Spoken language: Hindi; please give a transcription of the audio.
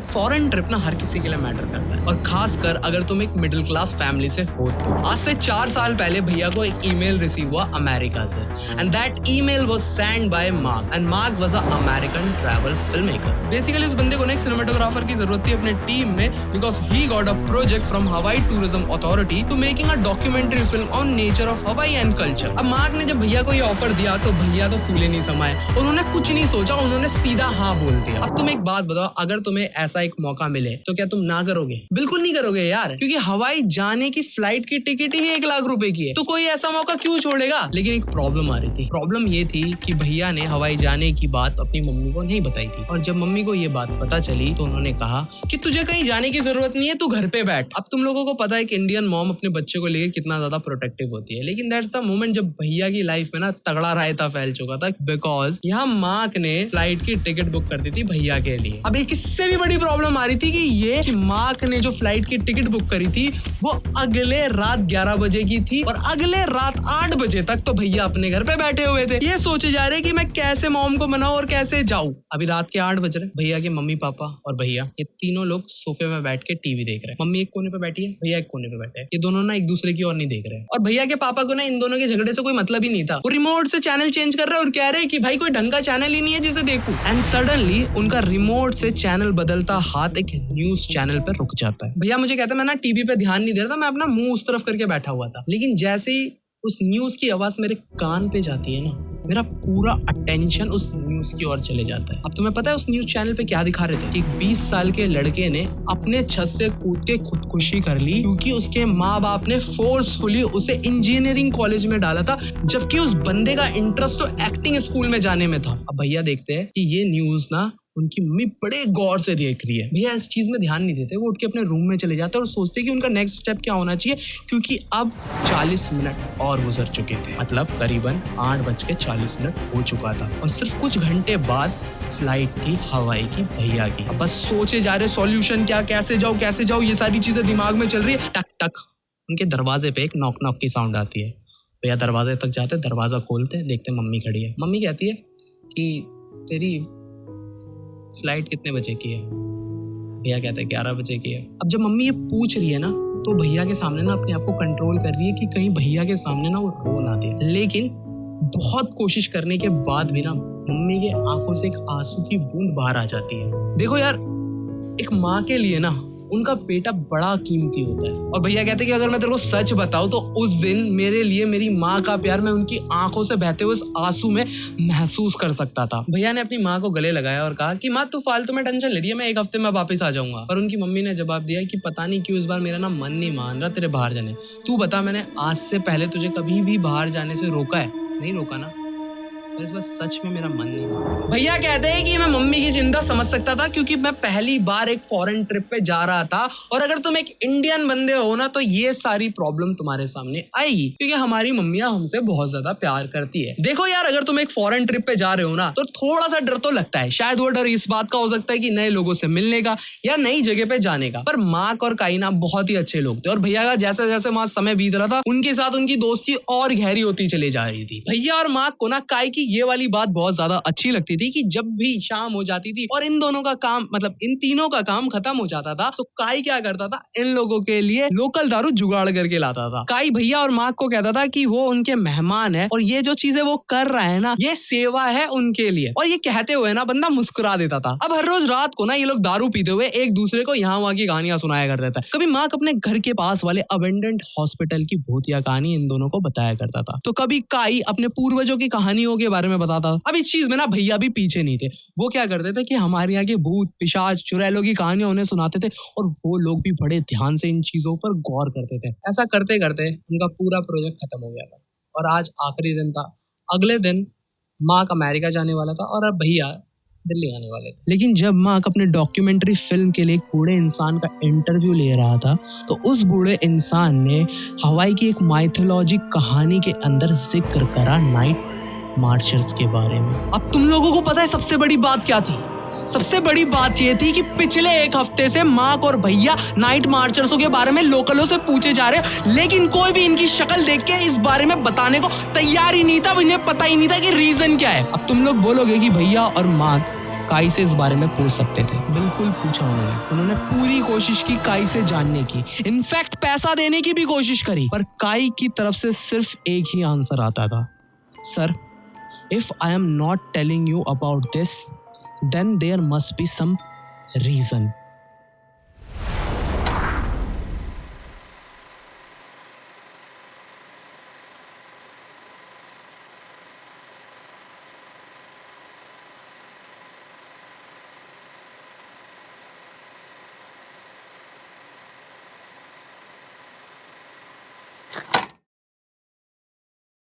एक फॉरेन ट्रिप ना हर किसी के लिए मैटर करता है, और खासकर अगर तुम एक मिडिल क्लास फैमिली से हो तो। आज से 4 साल पहले भैया को एक ईमेल रिसीव हुआ अमेरिका से, and that email was send bye mark, and mark was a American travel film maker. Basically उस बंदे को एक सिनेमेटोग्राफर की जरूरत थी अपने टीम में, because he got a project from Hawaii tourism authority to making a documentary film on nature of Hawaii and culture. अब मार्क ने जब भैया को ये ऑफर दिया तो भैया तो फूले नहीं समाये, और उन्होंने कुछ नहीं सोचा, उन्होंने सीधा हाँ बोल दिया। अब तुम एक बात बताओ, अगर तुम्हें ऐसा एक मौका मिले तो क्या तुम ना करोगे? बिल्कुल नहीं करोगे यार, क्योंकि हवाई जाने की फ्लाइट की टिकट ही 1 लाख रुपए की है, तो कोई ऐसा मौका क्यों छोड़ेगा? लेकिन एक प्रॉब्लम आ रही थी। प्रॉब्लम ये थी कि भैया ने हवाई जाने की बात अपनी मम्मी को नहीं बताई थी, और जब मम्मी को ये बात पता चली तो उन्होंने कहा कि तुझे कहीं जाने की जरूरत नहीं है, तू घर पे बैठ। अब तुम लोगों को पता है कि इंडियन मॉम अपने बच्चे को लेकर कितना ज्यादा प्रोटेक्टिव होती है, लेकिन दैट्स द मोमेंट जब भैया की लाइफ में ना तगड़ा रायता फैल चुका था, बिकॉज यहाँ मार्क ने फ्लाइट की टिकट बुक कर दी थी भैया के लिए। अब एक इससे भी बड़ी प्रॉब्लम आ रही थी कि मार्क ने जो फ्लाइट की टिकट बुक करी थी वो अगले रात 11 बजे की थी, और अगले रात 8 बजे तक तो भैया अपने घर पे बैठे हुए थे। ये सोचे जा रहे कि मैं कैसे मॉम को मनाऊं और कैसे जाऊं। अभी रात के 8 बज रहे, भैया के मम्मी पापा और भैया ये तीनों लोग सोफे में बैठ के टीवी देख रहे हैं। मम्मी एक कोने पे बैठी है, भैया एक कोने पे बैठे हैं। ये दोनों ना एक दूसरे की ओर नहीं देख रहे हैं, और भैया के पापा को ना इन दोनों के झगड़े से कोई मतलब ही नहीं था। वो रिमोट से चैनल चेंज कर रहे हैं और कह रहे हैं कि भाई कोई ढंग का चैनल ही नहीं है जिसे देखूं। एंड सडनली उनका रिमोट से चैनल बदलता हाथ एक न्यूज चैनल पर रुक जाता है। भैया मुझे कहता है मैं ना टीवी पे ध्यान नहीं दे रहा था, मैं अपना मुंह उस तरफ करके बैठा हुआ था, लेकिन जैसे ही उस न्यूज की आवाज मेरे कान पे जाती है ना, मेरा पूरा अटेंशन उस न्यूज की ओर चले जाता है। अब तुम्हें पता है उस न्यूज चैनल पे क्या दिखा रहे थे कि 20 साल के लड़के ने अपने छत से कूद के खुदकुशी कर ली क्योंकि उसके माँ बाप ने फोर्सफुली उसे इंजीनियरिंग कॉलेज में डाला था, जबकि उस बंदे का इंटरेस्ट तो एक्टिंग स्कूल में जाने में था। अब भैया देखते हैं कि ये न्यूज ना उनकी मम्मी बड़े गौर से देख रही है। भैया इस चीज में ध्यान नहीं देते, वो उठ के अपने रूम में चले जाते हैं और सोचते कि उनका नेक्स्ट स्टेप क्या होना चाहिए, क्योंकि अब 40 मिनट और गुजर चुके थे। मतलब करीबन 8:40 हो चुका था, और सिर्फ कुछ घंटे बाद फ्लाइट थी हवाई की भैया की। अब बस सोचे जा रहे सॉल्यूशन क्या, कैसे जाओ, ये सारी चीजें दिमाग में चल रही है। टक टक उनके दरवाजे पे एक नॉक नॉक की साउंड आती है। भैया दरवाजे तक जाते, दरवाजा खोलते, देखते मम्मी खड़ी है। मम्मी कहती है कि तेरी फ्लाइट कितने बजे की है? भैया कहते हैं 11 बजे की है। अब जब मम्मी ये पूछ रही है ना, तो भैया के सामने ना अपने आप को कंट्रोल कर रही है कि कहीं भैया के सामने ना वो रो ना दे, लेकिन बहुत कोशिश करने के बाद भी ना मम्मी के आंखों से एक आंसू की बूंद बाहर आ जाती है। देखो यार, एक माँ के लिए ना उनका बेटा बड़ा कीमती होता है, और भैया कहते हैं कि अगर मैं तेरे को सच बताऊं तो उस दिन मेरे लिए मेरी माँ का प्यार मैं उनकी आंखों से बहते हुए उस आंसू में महसूस कर सकता था। भैया ने अपनी माँ को गले लगाया और कहा कि माँ तू फालतू में टेंशन ले रही है, मैं 1 हफ्ते में वापस आ जाऊंगा। और उनकी मम्मी ने जवाब दिया कि पता नहीं क्यों इस बार मेरा ना मन नहीं मान रहा तेरे बाहर जाने। तू बता, मैंने आज से पहले तुझे कभी भी बाहर जाने से रोका है? नहीं रोका ना, इस बार सच में मेरा मन नहीं मान रहा। भैया कहते हैं कि मैं मम्मी की चिंता समझ सकता था, क्योंकि मैं पहली बार एक फॉरेन ट्रिप पे जा रहा था, और अगर तुम एक इंडियन बंदे हो ना तो ये सारी प्रॉब्लम तुम्हारे सामने आएगी, क्योंकि हमारी मम्मियां हमसे बहुत ज्यादा प्यार करती है। देखो यार, अगर तुम एक फॉरेन ट्रिप पे जा रहे हो ना तो थोड़ा सा डर तो लगता है। शायद वो डर इस बात का हो सकता है कि नए लोगों से मिलने का या नई जगह पे जाने का, पर मार्क और काइना बहुत ही अच्छे लोग थे, और भैया का जैसे जैसे वहां समय बीत रहा था उनके साथ उनकी दोस्ती और गहरी होती चली जा रही थी। भैया और मार्क को ना काई की ये वाली बात बहुत ज्यादा अच्छी लगती थी कि जब भी शाम हो जाती थी और इन दोनों का काम, मतलब इन तीनों का काम खत्म हो जाता था, तो काई क्या करता था, इन लोगों के लिए लोकल दारू जुगाड़ करके लाता था। काई भैया और मार्क को कहता था कि वो उनके मेहमान है, और ये जो चीजें वो कर रहा है ना, ये सेवा है उनके लिए। और ये कहते हुए ना बंदा मुस्कुरा देता था। अब हर रोज रात को ना ये लोग दारू पीते हुए एक दूसरे को यहाँ वहाँ की कहानियां सुनाया करता था। कभी मार्क अपने घर के पास वाले अबेंडेंट हॉस्पिटल की भूतिया कहानी इन दोनों को बताया करता था, तो कभी काई अपने पूर्वजों की कहानियों के बारे में बताता। अब इस चीज में ना भैया भी पीछे नहीं थे। वो क्या करते थे कि हमारे यहाँ के भूत पिशाच चुड़ैलों की कहानियां उन्हें सुनाते थे, और वो लोग भी बड़े ध्यान से इन चीजों पर गौर करते थे। ऐसा करते करते उनका पूरा प्रोजेक्ट खत्म हो गया था, और आज आखिरी दिन था। अगले दिन मार्क अमेरिका जाने वाला था, और अब भैया दिल्ली आने वाले थे। लेकिन जब मार्क अपने डॉक्यूमेंट्री फिल्म के लिए एक बूढ़े इंसान का इंटरव्यू ले रहा था, तो उस बूढ़े इंसान ने हवाई की एक माइथोलॉजिक कहानी के अंदर जिक्र करा नाइट मार्चर्स के बारे में। अब तुम लोगों को पता है सबसे बड़ी बात क्या थी? सबसे बड़ी बात ये थी कि पिछले 1 हफ्ते से मार्क और भैया नाइट मार्चर्सों के बारे में लोकलों से पूछे जा रहे, लेकिन कोई भी इनकी शक्ल देख के इस बारे में बताने को तैयार ही नहीं था। इन्हें पता ही नहीं था कि रीजन क्या है। अब तुम लोग बोलोगे कि भैया और मार्क काई से इस बारे में पूछ सकते थे। बिल्कुल पूछा उन्होंने पूरी कोशिश की काई से जानने की, इनफैक्ट पैसा देने की भी कोशिश करी, पर काई की तरफ से सिर्फ एक ही आंसर आता था, sir, if I am not telling you about this, then there must be some reason.